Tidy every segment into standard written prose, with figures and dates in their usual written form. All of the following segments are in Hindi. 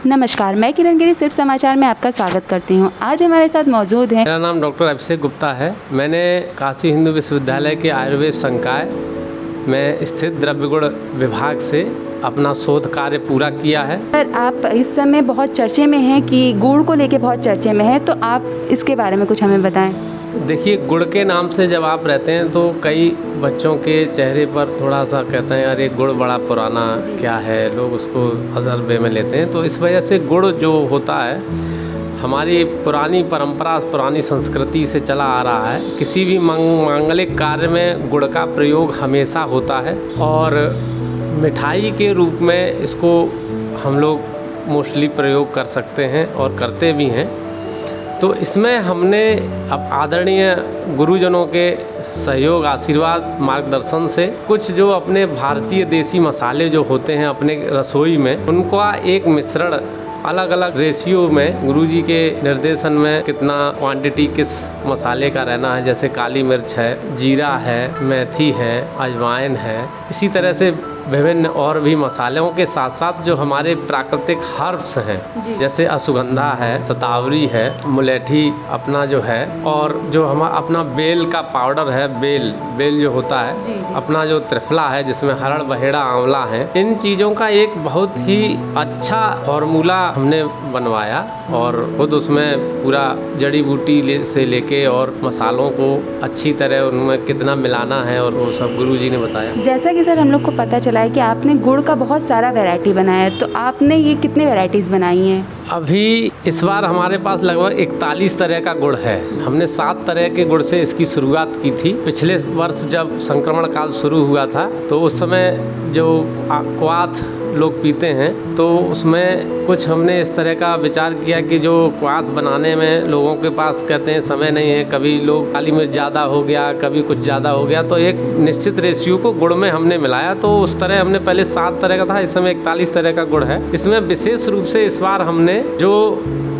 नमस्कार, मैं किरण गिरी सिर्फ समाचार में आपका स्वागत करती हूँ। आज हमारे साथ मौजूद हैं। मेरा नाम डॉक्टर अभिषेक गुप्ता है। मैंने काशी हिंदू विश्वविद्यालय के आयुर्वेद संकाय में स्थित द्रव्य गुण विभाग से अपना शोध कार्य पूरा किया है। सर, आप इस समय बहुत चर्चे में हैं कि गुड़ को लेके बहुत चर्चे में है, तो आप इसके बारे में कुछ हमें बताएं। देखिए, गुड़ के नाम से जब आप रहते हैं तो कई बच्चों के चेहरे पर थोड़ा सा कहते हैं अरे गुड़ बड़ा पुराना क्या है, लोग उसको अदर वे में लेते हैं। तो इस वजह से गुड़ जो होता है हमारी पुरानी परंपरा, पुरानी संस्कृति से चला आ रहा है। किसी भी मांगलिक कार्य में गुड़ का प्रयोग हमेशा होता है और मिठाई के रूप में इसको हम लोग मोस्टली प्रयोग कर सकते हैं और करते भी हैं। तो इसमें हमने अब आदरणीय गुरुजनों के सहयोग, आशीर्वाद, मार्गदर्शन से कुछ जो अपने भारतीय देसी मसाले जो होते हैं अपने रसोई में, उनका एक मिश्रण अलग अलग रेशियो में गुरुजी के निर्देशन में कितना क्वांटिटी किस मसाले का रहना है, जैसे काली मिर्च है, जीरा है, मेथी है, अजवाइन है, इसी तरह से विभिन्न और भी मसालों के साथ साथ जो हमारे प्राकृतिक हर्ब्स हैं जैसे अश्वगंधा है, शतावरी है, मुलेठी अपना जो है, और जो अपना बेल का पाउडर है, बेल जो होता है, अपना जो त्रिफला है जिसमें हरड़, बहेड़ा, आंवला है, इन चीज़ों का एक बहुत ही अच्छा फॉर्मूला हमने बनवाया और खुद उसमें पूरा जड़ी बूटी से लेके और मसालों को अच्छी तरह उनमें कितना मिलाना है और वो सब गुरुजी ने बताया। जैसा कि सर हम लोग को पता चला है कि आपने गुड़ का बहुत सारा वैरायटी बनाया है, तो आपने ये कितने वैरायटीज़ बनाई हैं? अभी इस बार हमारे पास लगभग 41 तरह का गुड़ है। हमने 7 तरह के गुड़ से इसकी शुरुआत की थी। पिछले वर्ष जब संक्रमण काल शुरू हुआ था तो उस समय जो क्वाथ लोग पीते हैं तो उसमें कुछ हमने इस तरह का विचार किया कि जो क्वाथ बनाने में लोगों के पास कहते हैं समय नहीं है, कभी लोग काली मिर्च ज़्यादा हो गया, कभी कुछ ज़्यादा हो गया, तो एक निश्चित रेशियो को गुड़ में हमने मिलाया। तो उस तरह हमने पहले 7 तरह का था, इस समय 41 तरह का गुड़ है। इसमें विशेष रूप से इस बार हमने जो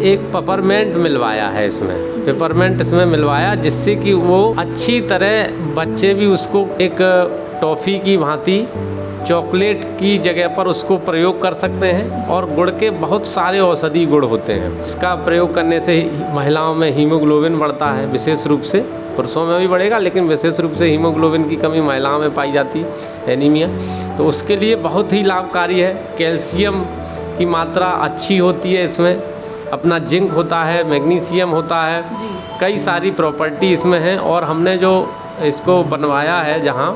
एक पेपरमेंट मिलवाया है, इसमें पेपरमेंट इसमें मिलवाया जिससे कि वो अच्छी तरह बच्चे भी उसको एक टॉफ़ी की भांति चॉकलेट की जगह पर उसको प्रयोग कर सकते हैं। और गुड़ के बहुत सारे औषधि गुण होते हैं, इसका प्रयोग करने से महिलाओं में हीमोग्लोबिन बढ़ता है, विशेष रूप से पुरुषों में भी बढ़ेगा, लेकिन विशेष रूप से हीमोग्लोबिन की कमी महिलाओं में पाई जाती है, एनीमिया, तो उसके लिए बहुत ही लाभकारी है। कैल्शियम की मात्रा अच्छी होती है इसमें, अपना जिंक होता है, मैग्नीशियम होता है, कई सारी प्रॉपर्टी इसमें है। और हमने जो इसको बनवाया है जहाँ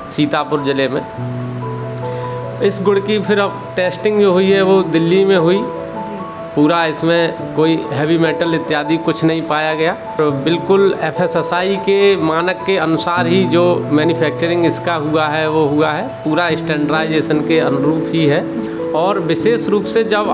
सीतापुर ज़िले में, इस गुड़ की फिर अब टेस्टिंग जो हुई है वो दिल्ली में हुई। पूरा इसमें कोई हैवी मेटल इत्यादि कुछ नहीं पाया गया, तो बिल्कुल FSSAI के मानक के अनुसार ही जो मैन्युफैक्चरिंग इसका हुआ है वो हुआ है, पूरा स्टैंडर्डाइजेशन के अनुरूप ही है। और विशेष रूप से जब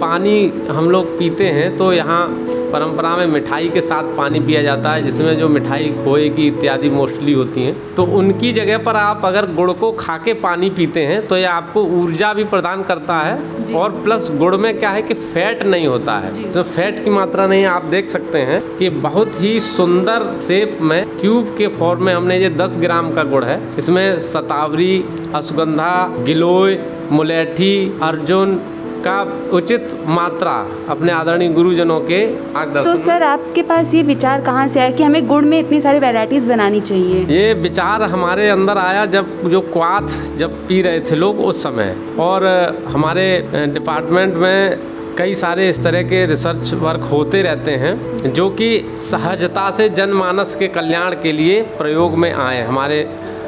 पानी हम लोग पीते हैं तो यहाँ परंपरा में मिठाई के साथ पानी पिया जाता है, जिसमें जो मिठाई खोए की इत्यादि मोस्टली होती हैं, तो उनकी जगह पर आप अगर गुड़ को खा के पानी पीते हैं तो ये आपको ऊर्जा भी प्रदान करता है। और प्लस गुड़ में क्या है कि फैट नहीं होता है, तो फैट की मात्रा नहीं, आप देख सकते हैं कि बहुत ही सुंदर शेप में क्यूब के फॉर्म में हमने ये 10 ग्राम का गुड़ है। इसमें शतावरी, अश्वगंधा, गिलोय, मुलेठी, अर्जुन का उचित मात्रा अपने आदरणीय गुरुजनों के मार्गदर्शन। तो सर आपके पास ये विचार कहाँ से आया कि हमें गुड़ में इतनी सारी वैरायटीज़ बनानी चाहिए? ये विचार हमारे अंदर आया जब जो क्वाथ जब पी रहे थे लोग उस समय, और हमारे डिपार्टमेंट में कई सारे इस तरह के रिसर्च वर्क होते रहते हैं जो कि सहजता से जनमानस के कल्याण के लिए प्रयोग में आए हमारे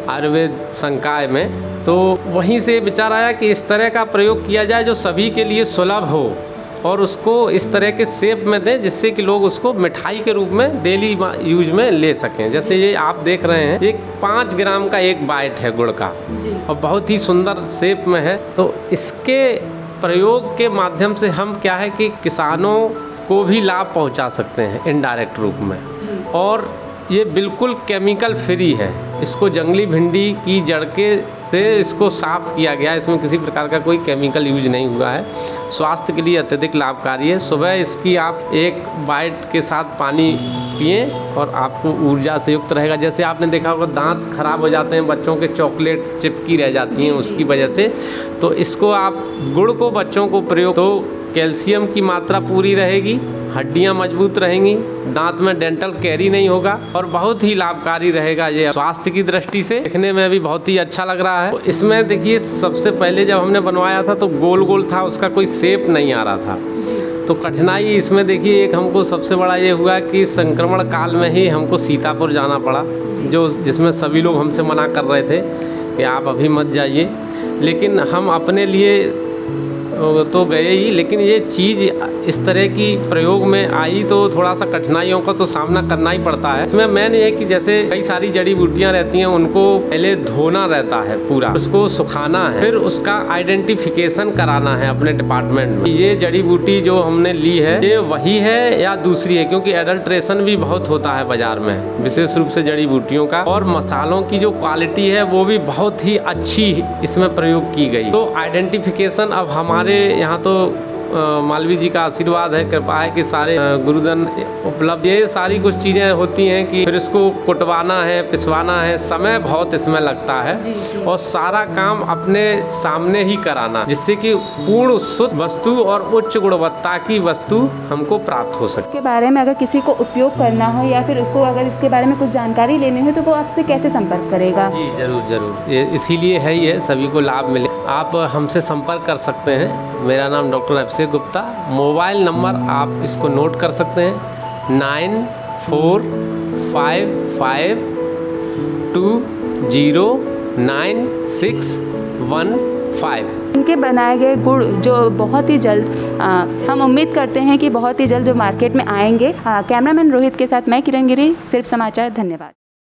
आयुर्वेद संकाय में। तो वहीं से विचार आया कि इस तरह का प्रयोग किया जाए जो सभी के लिए सुलभ हो और उसको इस तरह के शेप में दें जिससे कि लोग उसको मिठाई के रूप में डेली यूज में ले सकें। जैसे ये आप देख रहे हैं, एक 5 ग्राम का एक बाइट है गुड़ का और बहुत ही सुंदर शेप में है। तो इसके प्रयोग के माध्यम से हम क्या है कि किसानों को भी लाभ पहुंचा सकते हैं इनडायरेक्ट रूप में, और ये बिल्कुल केमिकल फ्री है। इसको जंगली भिंडी की जड़ के से इसको साफ़ किया गया। इसमें किसी प्रकार का कोई केमिकल यूज नहीं हुआ है। स्वास्थ्य के लिए अत्यधिक लाभकारी है। सुबह इसकी आप एक बाइट के साथ पानी पिएं और आपको ऊर्जा से युक्त रहेगा। जैसे आपने देखा होगा दांत खराब हो जाते हैं बच्चों के, चॉकलेट चिपकी रह जाती हैं उसकी वजह से, तो इसको आप गुड़ को बच्चों को प्रयोग, तो कैल्शियम की मात्रा पूरी रहेगी, हड्डियां मजबूत रहेंगी, दांत में डेंटल कैरी नहीं होगा और बहुत ही लाभकारी रहेगा ये स्वास्थ्य की दृष्टि से। देखने में भी बहुत ही अच्छा लग रहा है। तो इसमें देखिए सबसे पहले जब हमने बनवाया था तो गोल गोल था, उसका कोई शेप नहीं आ रहा था। तो कठिनाई इसमें देखिए एक हमको सबसे बड़ा ये हुआ कि संक्रमण काल में ही हमको सीतापुर जाना पड़ा, जिसमें सभी लोग हमसे मना कर रहे थे कि आप अभी मत जाइए, लेकिन हम अपने लिए तो गए ही। लेकिन ये चीज़ इस तरह की प्रयोग में आई तो थोड़ा सा कठिनाइयों का तो सामना करना ही पड़ता है। इसमें मेन ये कि जैसे कई सारी जड़ी बूटियां रहती हैं, उनको पहले धोना रहता है, पूरा उसको सुखाना है, फिर उसका आइडेंटिफिकेशन कराना है अपने डिपार्टमेंट में, ये जड़ी बूटी जो हमने ली है ये वही है या दूसरी है, क्योंकि एडल्ट्रेशन भी बहुत होता है बाजार में, विशेष रूप से जड़ी बूटियों का। और मसालों की जो क्वालिटी है वो भी बहुत ही अच्छी इसमें प्रयोग की गई। तो आइडेंटिफिकेशन अब हमारे यहाँ तो मालवी जी का आशीर्वाद है, कृपा है कि सारे गुरुधन उपलब्ध, ये सारी कुछ चीज़ें होती हैं कि फिर इसको कुटवाना है, पिसवाना है, समय बहुत इसमें लगता है और सारा काम अपने सामने ही कराना, जिससे कि पूर्ण शुद्ध वस्तु और उच्च गुणवत्ता की वस्तु हमको प्राप्त हो सके। के बारे में अगर किसी को उपयोग करना हो या फिर उसको अगर इसके बारे में कुछ जानकारी लेनी हो तो वो आपसे कैसे संपर्क करेगा? जी ज़रूर, ये इसीलिए है ही है, सभी को लाभ मिले। आप हमसे संपर्क कर सकते हैं। मेरा नाम doctor Abhishek Gupta. Mobile number आप इसको नोट कर सकते हैं 9455209615। इनके बनाए गए गुड़ जो बहुत ही जल्द हम उम्मीद करते हैं कि बहुत ही जल्द जो मार्केट में आएंगे। कैमरामैन रोहित के साथ मैं किरण गिरी, सिर्फ समाचार। धन्यवाद।